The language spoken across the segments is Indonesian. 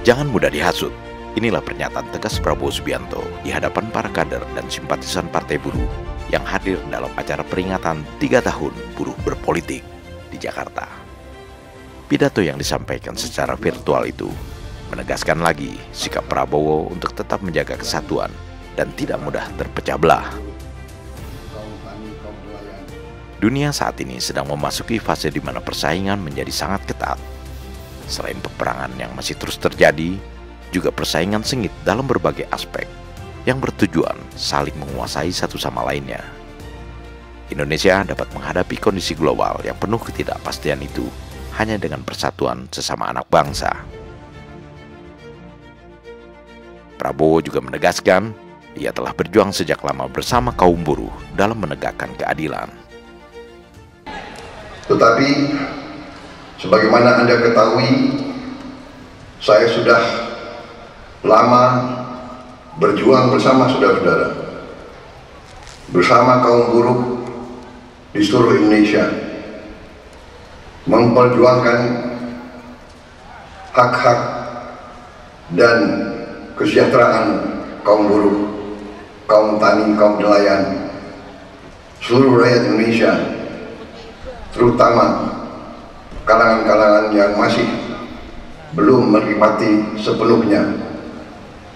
Jangan mudah dihasut. Inilah pernyataan tegas Prabowo Subianto di hadapan para kader dan simpatisan Partai Buruh yang hadir dalam acara peringatan 3 tahun buruh berpolitik di Jakarta. Pidato yang disampaikan secara virtual itu menegaskan lagi sikap Prabowo untuk tetap menjaga kesatuan dan tidak mudah terpecah belah. Dunia saat ini sedang memasuki fase di mana persaingan menjadi sangat ketat. Selain peperangan yang masih terus terjadi, juga persaingan sengit dalam berbagai aspek yang bertujuan saling menguasai satu sama lainnya. Indonesia dapat menghadapi kondisi global yang penuh ketidakpastian itu hanya dengan persatuan sesama anak bangsa. Prabowo juga menegaskan, ia telah berjuang sejak lama bersama kaum buruh dalam menegakkan keadilan. Tetapi, sebagaimana Anda ketahui, saya sudah lama berjuang bersama saudara-saudara, bersama kaum buruh di seluruh Indonesia, memperjuangkan hak-hak dan kesejahteraan kaum buruh, kaum tani, kaum nelayan, seluruh rakyat Indonesia, terutama kalangan-kalangan yang masih belum menikmati sepenuhnya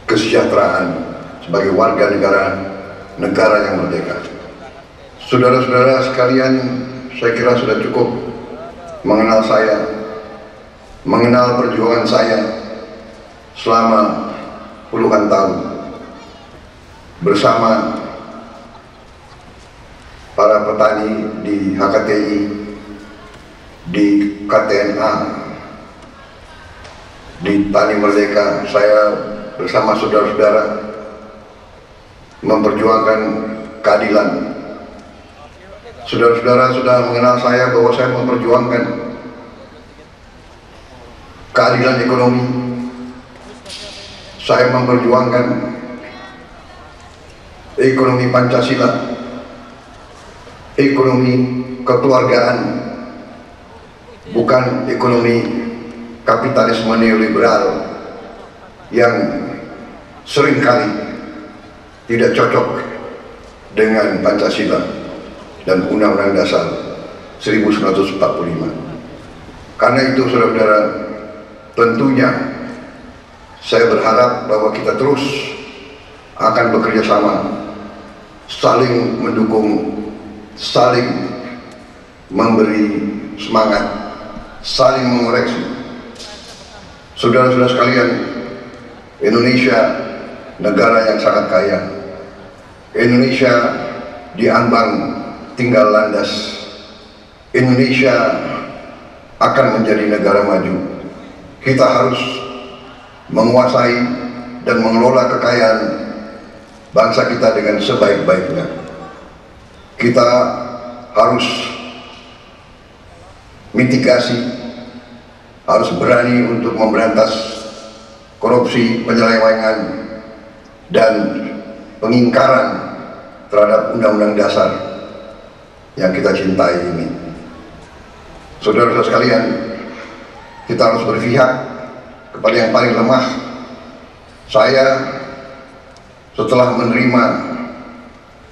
kesejahteraan sebagai warga negara yang merdeka. Saudara-saudara sekalian, saya kira sudah cukup mengenal saya, mengenal perjuangan saya selama puluhan tahun bersama para petani di HKTI, di KTNA, di Tani Merdeka. Saya bersama saudara-saudara memperjuangkan keadilan. Saudara-saudara sudah mengenal saya bahwa saya memperjuangkan keadilan ekonomi. Saya memperjuangkan ekonomi Pancasila, ekonomi kekeluargaan, bukan ekonomi kapitalisme neoliberal yang seringkali tidak cocok dengan Pancasila dan Undang-Undang Dasar 1945. Karena itu, saudara-saudara, tentunya saya berharap bahwa kita terus akan bekerja sama, saling mendukung, saling memberi semangat, saling mengoreksi. Saudara-saudara sekalian, Indonesia negara yang sangat kaya. Indonesia diambang tinggal landas. Indonesia akan menjadi negara maju. Kita harus menguasai dan mengelola kekayaan bangsa kita dengan sebaik-baiknya. Kita harus mitigasi, harus berani untuk memberantas korupsi, penyelewengan, dan pengingkaran terhadap Undang-Undang Dasar yang kita cintai ini. Saudara-saudara sekalian, kita harus berpihak kepada yang paling lemah. Saya setelah menerima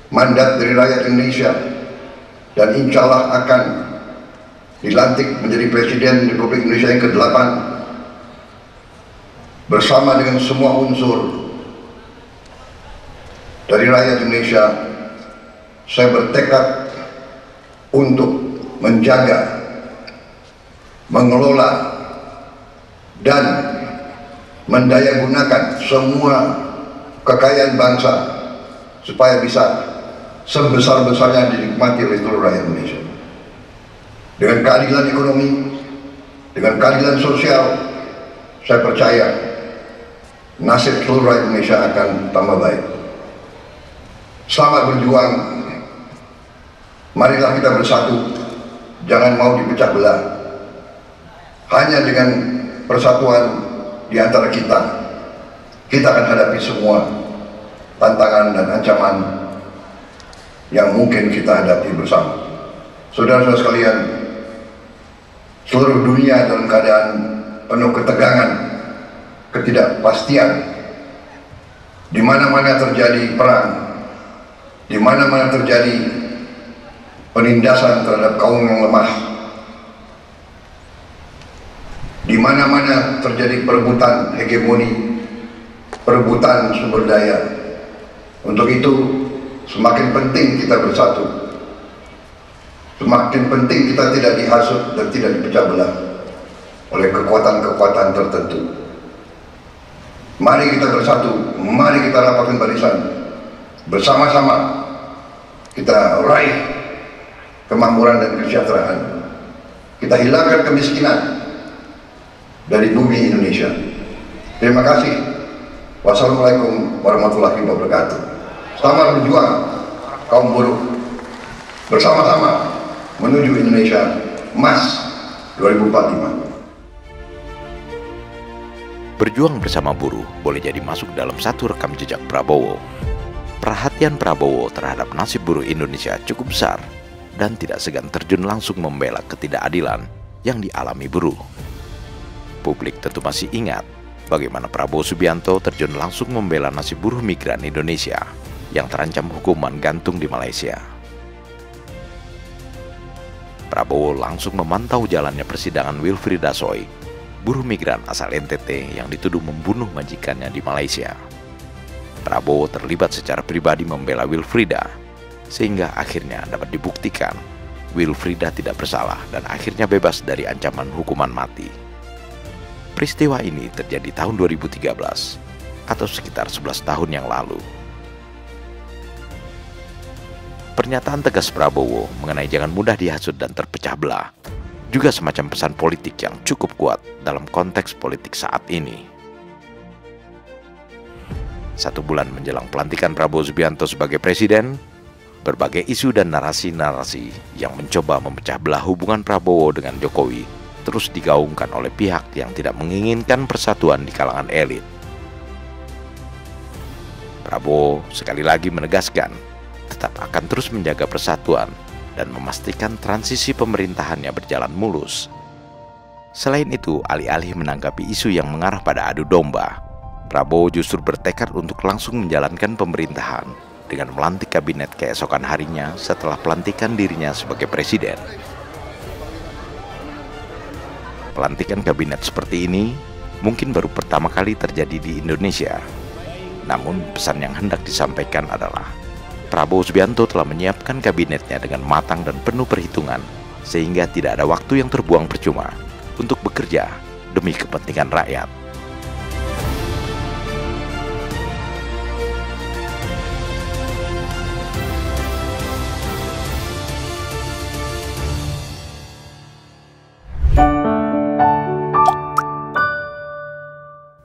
mandat dari rakyat Indonesia dan insya Allah akan dilantik menjadi Presiden Republik Indonesia yang ke-8, bersama dengan semua unsur dari rakyat Indonesia, saya bertekad untuk menjaga, mengelola, dan mendayagunakan semua kekayaan bangsa supaya bisa sebesar-besarnya dinikmati oleh seluruh rakyat Indonesia. Dengan keadilan ekonomi, dengan keadilan sosial, saya percaya nasib seluruh rakyat Indonesia akan tambah baik. Selamat berjuang. Marilah kita bersatu, jangan mau dipecah belah. Hanya dengan persatuan di antara kita, kita akan hadapi semua tantangan dan ancaman yang mungkin kita hadapi bersama. Saudara-saudara sekalian, seluruh dunia dalam keadaan penuh ketegangan ketidakpastian, di mana-mana terjadi perang, di mana-mana terjadi penindasan terhadap kaum yang lemah, di mana-mana terjadi perebutan hegemoni, perebutan sumber daya. Untuk itu semakin penting kita bersatu, semakin penting kita tidak dihasut dan tidak dipecah belah oleh kekuatan-kekuatan tertentu. Mari kita bersatu, mari kita rapatkan barisan, bersama-sama kita raih kemakmuran dan kesejahteraan. Kita hilangkan kemiskinan dari bumi Indonesia. Terima kasih. Wassalamualaikum warahmatullahi wabarakatuh. Selamat berjuang kaum buruh, bersama-sama menuju Indonesia Emas 2045. Berjuang bersama buruh boleh jadi masuk dalam satu rekam jejak Prabowo. Perhatian Prabowo terhadap nasib buruh Indonesia cukup besar dan tidak segan terjun langsung membela ketidakadilan yang dialami buruh. Publik tentu masih ingat bagaimana Prabowo Subianto terjun langsung membela nasib buruh migran Indonesia yang terancam hukuman gantung di Malaysia. Prabowo langsung memantau jalannya persidangan Wilfrieda Soy, buruh migran asal NTT yang dituduh membunuh majikannya di Malaysia. Prabowo terlibat secara pribadi membela Wilfrieda, sehingga akhirnya dapat dibuktikan Wilfrieda tidak bersalah dan akhirnya bebas dari ancaman hukuman mati. Peristiwa ini terjadi tahun 2013 atau sekitar 11 tahun yang lalu. Pernyataan tegas Prabowo mengenai jangan mudah dihasut dan terpecah belah juga semacam pesan politik yang cukup kuat dalam konteks politik saat ini. 1 bulan menjelang pelantikan Prabowo Subianto sebagai presiden, berbagai isu dan narasi-narasi yang mencoba memecah belah hubungan Prabowo dengan Jokowi terus digaungkan oleh pihak yang tidak menginginkan persatuan di kalangan elit. Prabowo sekali lagi menegaskan tetap akan terus menjaga persatuan dan memastikan transisi pemerintahannya berjalan mulus. Selain itu, alih-alih menanggapi isu yang mengarah pada adu domba, Prabowo justru bertekad untuk langsung menjalankan pemerintahan dengan melantik kabinet keesokan harinya setelah pelantikan dirinya sebagai presiden. Pelantikan kabinet seperti ini mungkin baru pertama kali terjadi di Indonesia. Namun pesan yang hendak disampaikan adalah Prabowo Subianto telah menyiapkan kabinetnya dengan matang dan penuh perhitungan, sehingga tidak ada waktu yang terbuang percuma untuk bekerja demi kepentingan rakyat.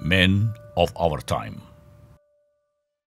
Men of our time.